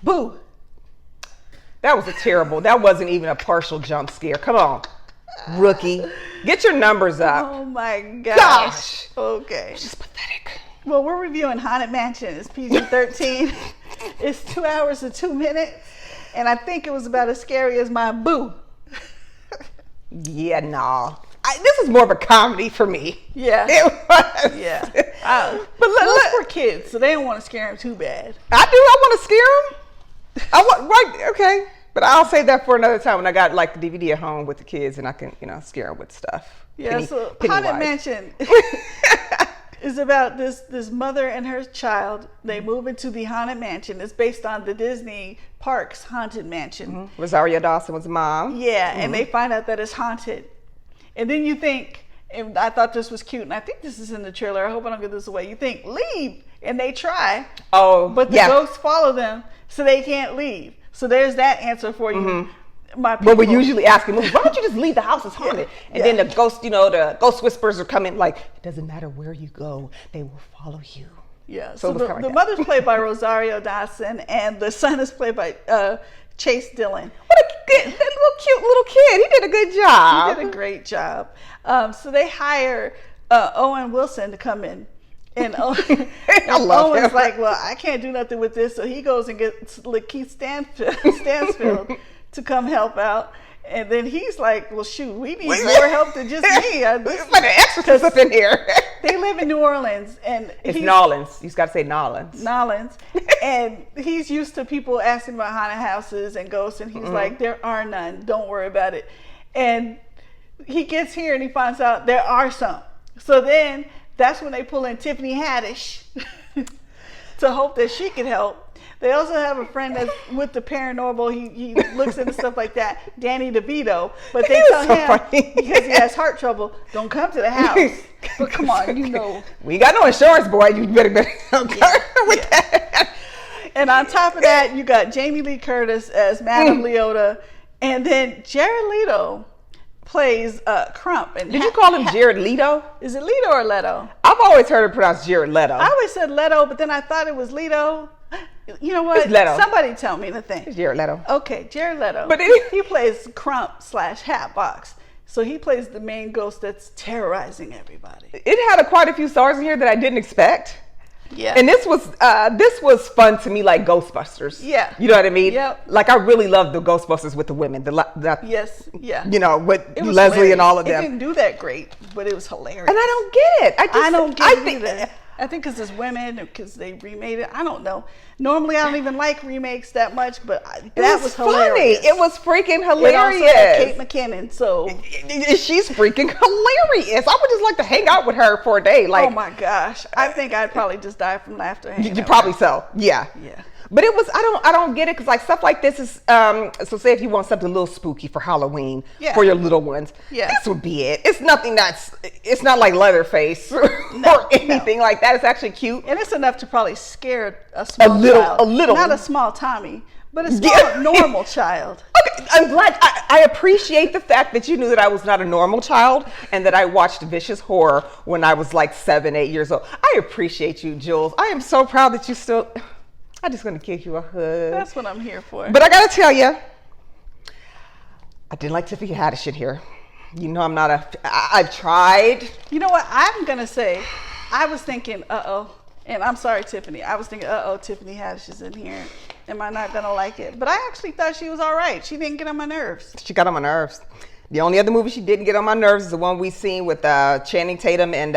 Boo. That was that wasn't even a partial jump scare. Come on, rookie. Get your numbers up. Oh my gosh. Okay. It's just pathetic. Well, we're reviewing Haunted Mansion. It's PG-13. It's 2 hours and 2 minutes. And I think it was about as scary as my boo. Yeah, nah. This is more of a comedy for me. Yeah. It was. Yeah. But look for kids, so they don't want to scare them too bad. I do. I want to scare them. Right. Okay. But I'll save that for another time when I got like the DVD at home with the kids and I can, scare them with stuff. Yeah. So Haunted Mansion is about this mother and her child. They move into the Haunted Mansion. It's based on the Disney Parks Haunted Mansion. Mm-hmm. Rosario Dawson was mom. Yeah. Mm-hmm. And they find out that it's haunted. And then you think, and I thought this was cute, and I think this is in the trailer. I hope I don't give this away. You think, leave, and they try. Oh, but the ghosts follow them, so they can't leave. So there's that answer for you, my people. But we usually ask them, why don't you just leave the house? It's haunted. And then the ghost, the ghost whispers are coming like, it doesn't matter where you go, they will follow you. Yeah. So the mother's played by Rosario Dawson, and the son is played by Chase Dillon. What a cute little kid. He did a good job. He did a great job. So they hire Owen Wilson to come in. And Owen's like, well, I can't do nothing with this. So he goes and gets Lakeith Stansfield to come help out. And then he's like, well, shoot, we need more help than just me. It's like an exorcist up in here. They live in New Orleans. And it's Nolans. You just got to say Nolans. And he's used to people asking about haunted houses and ghosts. And he's like, there are none. Don't worry about it. And he gets here and he finds out there are some. So then that's when they pull in Tiffany Haddish to hope that she can help. They also have a friend that's with the paranormal. He looks into stuff like that, Danny DeVito. But they tell him, because he has heart trouble, don't come to the house. But come on, we got no insurance, boy. You better with that. And on top of that, you got Jamie Lee Curtis as Madame Leota. And then Jared Leto plays Crump. And did you call him Jared Leto? Is it Leto or Leto? I've always heard it pronounced Jared Leto. I always said Leto, but then I thought it was Leto. You know what? It's Leto. Somebody tell me the thing. It's Jared Leto. Okay, Jared Leto. But he plays Crump/Hatbox. So he plays the main ghost that's terrorizing everybody. It had quite a few stars in here that I didn't expect. Yeah. And this was fun to me, like Ghostbusters. Yeah. You know what I mean? Yep. Like I really loved the Ghostbusters with the women. Yes. Yeah. With Leslie hilarious. and all of them. It didn't do that great, but it was hilarious. And I don't get it. I don't get it either. I think because it's women, because they remade it. I don't know. Normally, I don't even like remakes that much, but that was hilarious. Funny. It was freaking hilarious. It also had Kate McKinnon, so she's freaking hilarious. I would just like to hang out with her for a day. Like, oh my gosh, I think I'd probably just die from laughter. You probably so. Yeah. Yeah. But it was, I don't get it, because like stuff like this is, so say if you want something a little spooky for Halloween for your little ones, this would be it. It's nothing it's not like Leatherface or anything like that. It's actually cute. And it's enough to probably scare a small child. A little. Not a small Tommy, but a small, normal child. Okay, I'm glad, I appreciate the fact that you knew that I was not a normal child and that I watched vicious horror when I was like 7, 8 years old. I appreciate you, Jules. I am so proud that you still... I'm just going to give you a hug. That's what I'm here for. But I got to tell you, I didn't like Tiffany Haddish in here. You know, I'm not I've tried. You know what? I'm going to say, I was thinking, and I'm sorry, Tiffany. I was thinking, Tiffany Haddish is in here. Am I not going to like it? But I actually thought she was all right. She didn't get on my nerves. She got on my nerves. The only other movie she didn't get on my nerves is the one we seen with Channing Tatum and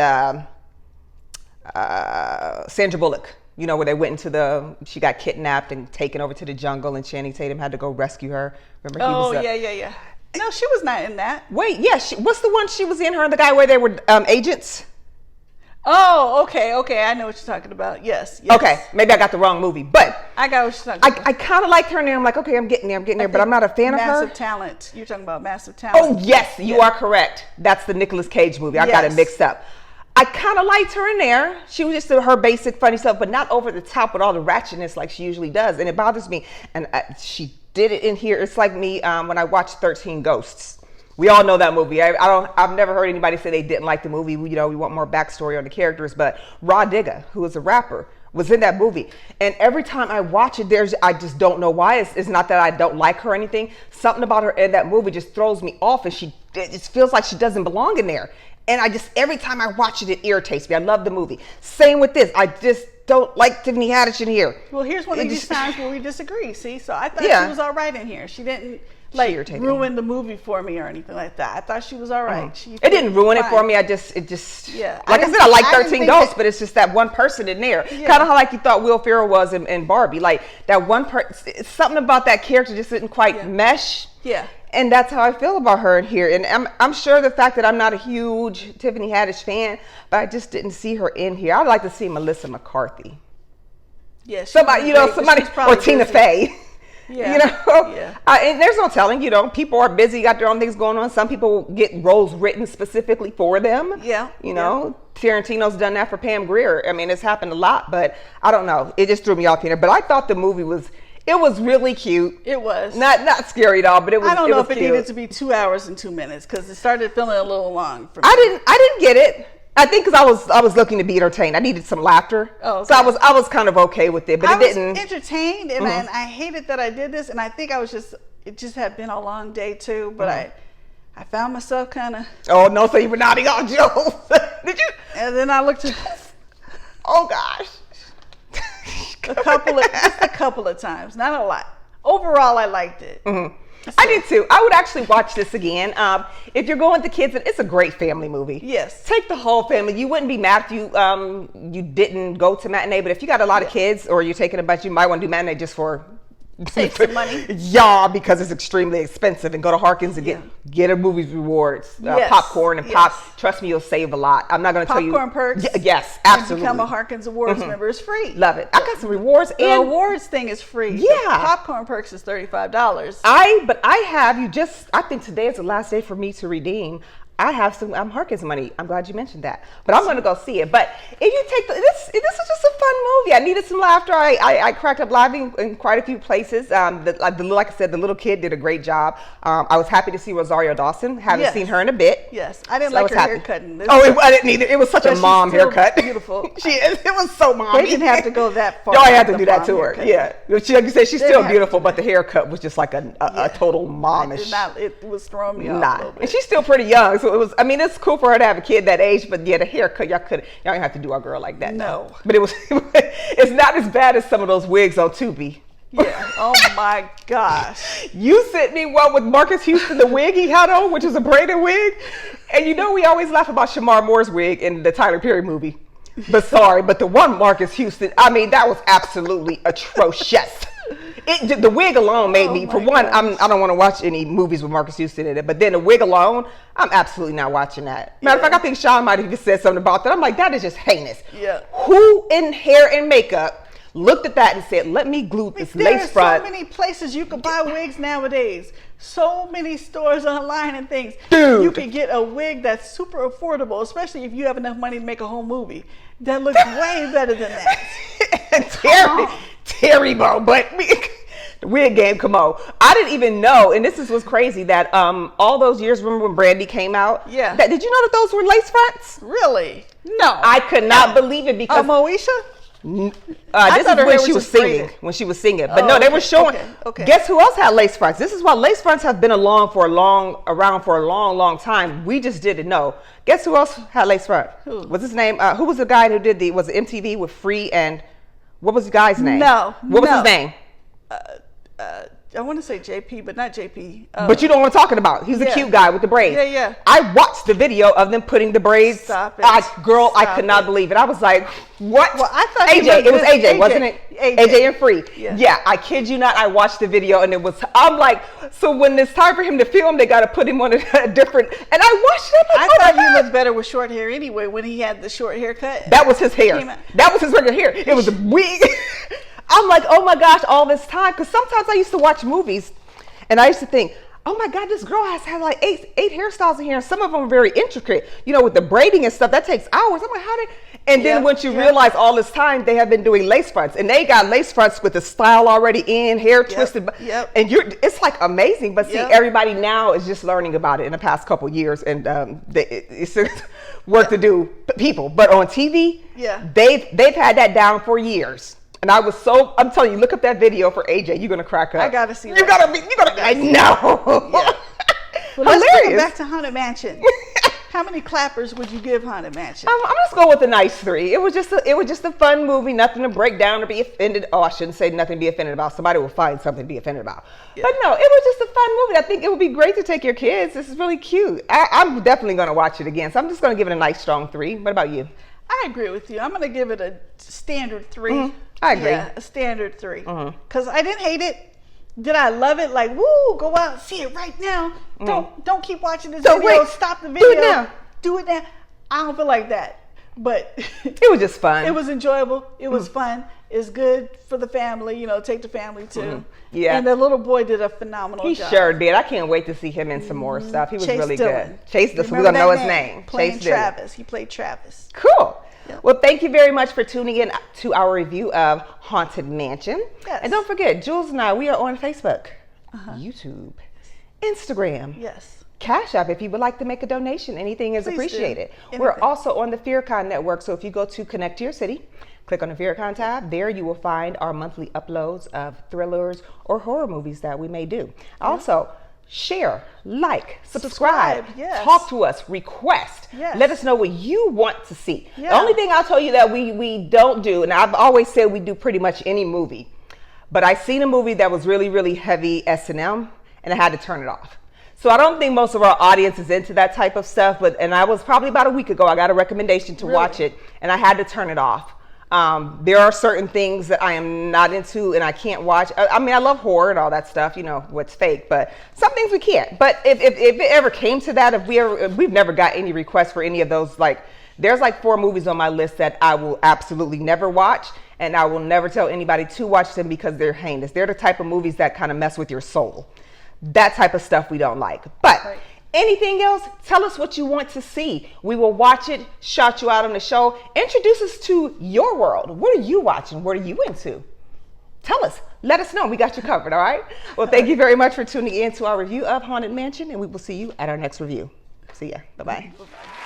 Sandra Bullock. You know, where they went she got kidnapped and taken over to the jungle, and Channing Tatum had to go rescue her. Remember? Yeah. No, she was not in that. Wait, yeah. What's the one she was in, her and the guy where they were agents? Oh, okay. I know what you're talking about. Yes. Okay, maybe I got the wrong movie, but I got what you're talking about. I kind of liked her, and I'm like, okay, I'm getting there, but I'm not a fan of her. Massive Talent. You're talking about Massive Talent. Oh, yes, you are correct. That's the Nicolas Cage movie. I got it mixed up. I kind of liked her in there. She was just her basic funny stuff, but not over the top with all the ratchetness like she usually does. And it bothers me. And she did it in here. It's like me when I watched 13 Ghosts. We all know that movie. I've never heard anybody say they didn't like the movie. We want more backstory on the characters. But Rah Digga, who is a rapper, was in that movie. And every time I watch it, I just don't know why. It's not that I don't like her or anything. Something about her in that movie just throws me off, and it just feels like she doesn't belong in there. And every time I watch it, it irritates me. I love the movie. Same with this. I just don't like Tiffany Haddish in here. Well, here's one of these times where we disagree. See, so I thought she was all right in here. She didn't ruin the movie for me or anything like that. I thought she was all right. It didn't ruin it for me. Like I said, I like 13 Ghosts, but it's just that one person in there. Kind of how like you thought Will Ferrell was in Barbie. Like that one person, something about that character just didn't quite mesh. Yeah. And that's how I feel about her in here. And I'm sure the fact that I'm not a huge Tiffany Haddish fan, but I just didn't see her in here. I'd like to see Melissa McCarthy. Yeah. Somebody, or Tina Fey. Yeah. And there's no telling, people are busy, got their own things going on. Some people get roles written specifically for them. Yeah. Tarantino's done that for Pam Grier. I mean, it's happened a lot, but I don't know. It just threw me off here. But I thought the movie was really cute. It was. Not scary at all, but it was. I don't know if it cute. needed to be 2 hours and 2 minutes because it started feeling a little long for me. I didn't get it. I think because I was looking to be entertained. I needed some laughter. Oh, okay. So I was kind of okay with it, but I didn't. was entertained, and I hated that I did this, and I think it just had been a long day too, but I found myself kind of. Oh no! So you were nodding on Jules. Did you? And then I looked at. Oh gosh. a couple of times, not a lot. Overall, I liked it. Mm-hmm. So. I did too. I would actually watch this again. If you're going with the kids, it's a great family movie. Yes. Take the whole family. You wouldn't be mad if you didn't go to matinee, but if you got a lot of kids or you're taking a bunch, you might want to do matinee just for save some money. Yeah, because it's extremely expensive. And go to Harkins and get a movie's rewards, popcorn and pop. Trust me, you'll save a lot. I'm not going to tell you. Popcorn perks. Yes, absolutely. Become a Harkins Awards member. It's free. Love it. I got some rewards. The awards thing is free. Yeah. The popcorn perks is $35. I think today is the last day for me to redeem. I have some Harkins money. I'm glad you mentioned that. But I'm going to go see it. But if you take this was just a fun movie. I needed some laughter. I cracked up laughing in quite a few places. Like I said, the little kid did a great job. I was happy to see Rosario Dawson. Haven't seen her in a bit. Yes, I didn't like her haircut. I didn't either. It was such a mom haircut. Beautiful. It was so mommy. They didn't have to go that far. No, I had to do that to her. Yeah, like you said, she's still beautiful, but the haircut was just like a total momish. It was throwing me off a little bit. And she's still pretty young, so it was. I mean, it's cool for her to have a kid that age, but the haircut, y'all don't have to do our girl like that. No. But it's not as bad as some of those wigs on Tubi. Yeah. Oh my gosh. You sent me one with Marcus Houston, the wig he had on, which is a braided wig. And we always laugh about Shamar Moore's wig in the Tyler Perry movie. But the one Marcus Houston, I mean, that was absolutely atrocious. The wig alone made me, for one, I don't want to watch any movies with Marcus Houston in it, but then the wig alone, I'm absolutely not watching that. Matter of fact, I think Sean might have even said something about that. I'm like, that is just heinous. Yeah. Who in hair and makeup looked at that and said, let me glue this lace front? There are so many places you can buy wigs nowadays. So many stores online and things. Dude. You can get a wig that's super affordable, especially if you have enough money to make a whole movie. That looks way better than that. Terrible, but the wig game, come on. I didn't even know, and this is what's crazy, that all those years, remember when Brandy came out? Yeah. Did you know that those were lace fronts? Really? No. I could not believe it because... Moesha? This is when she was singing. When she was singing, but no, they were showing. Okay. Guess who else had lace fronts? This is why lace fronts have been around for a long time. We just didn't know. Guess who else had lace front? Who? What's his name? Who was the guy who did was it MTV with Free and what was the guy's name? No. What was his name? I want to say JP, but not JP. But you know what I'm talking about. He's a cute guy with the braids. Yeah. I watched the video of them putting the braids. Stop it. I could not believe it. I was like, what? Well, I thought AJ. It was AJ, wasn't it? AJ and Free. Yeah. I kid you not. I watched the video and I'm like, so when it's time for him to film, they got to put him on a different. And I watched him. I thought he looked better with short hair anyway when he had the short haircut. That was his hair. That was his regular hair. It was a wig. I'm like, oh my gosh, all this time. Because sometimes I used to watch movies and I used to think, oh my God, this girl has had like eight hairstyles in here. And some of them are very intricate, with the braiding and stuff. That takes hours. I'm like, And then once you realize all this time they have been doing lace fronts, and they got lace fronts with the style already in, hair twisted, and it's like amazing. But see, everybody now is just learning about it in the past couple years, and it's work to do, people. But on TV, they've had that down for years. And I'm telling you, look up that video for AJ. You're gonna crack up. I gotta see. You gotta. I know. Yeah. Well, let's take it back to Haunted Mansion. How many clappers would you give Haunted Mansion? I'm just going with a nice 3. It was just a fun movie, nothing to break down or be offended. Oh, I shouldn't say nothing to be offended about. Somebody will find something to be offended about. Yeah. But no, it was just a fun movie. I think it would be great to take your kids. This is really cute. I'm definitely going to watch it again. So I'm just going to give it a nice strong 3. What about you? I agree with you. I'm going to give it a standard 3. Mm-hmm. I agree. Yeah, a standard 3. Because I didn't hate it. Did I love it? Like, woo, go out and see it right now. Don't keep watching this video. Wait, stop the video. Do it now. I don't feel like that. But it was just fun. It was enjoyable. It was fun. It's good for the family, take the family too. Yeah. And the little boy did a phenomenal job. He sure did. I can't wait to see him in some more stuff. He was really good. Chase Dillon. We're going to know his name. Playing Travis. He played Travis. Cool. Well, thank you very much for tuning in to our review of Haunted Mansion. Yes. And don't forget, Jules and I, we are on Facebook, YouTube, Instagram. Yes. Cash App, if you would like to make a donation, anything is appreciated. We're also on the FearCon network, so if you go to Connect to Your City, click on the FearCon tab. There you will find our monthly uploads of thrillers or horror movies that we may do. Also, share, like, subscribe, talk to us, request. Let us know what you want to see. The only thing I'll tell you that we don't do, and I've always said we do pretty much any movie, but I seen a movie that was really, really heavy S&M, and I had to turn it off. So I don't think most of our audience is into that type of stuff, and I was probably about a week ago, I got a recommendation to watch it, and I had to turn it off. There are certain things that I am not into and I can't watch. I mean, I love horror and all that stuff, what's fake, but some things we can't. But if it ever came to that, we've never got any requests for any of those, there's 4 movies on my list that I will absolutely never watch, and I will never tell anybody to watch them because they're heinous. They're the type of movies that kind of mess with your soul. That type of stuff we don't like. But anything else, tell us what you want to see. We will watch it, shout you out on the show, introduce us to your world. What are you watching? What are you into? Tell us. Let us know. We got you covered, all right? Well, thank you very much for tuning in to our review of Haunted Mansion, and we will see you at our next review. See ya. Bye-bye. Bye-bye.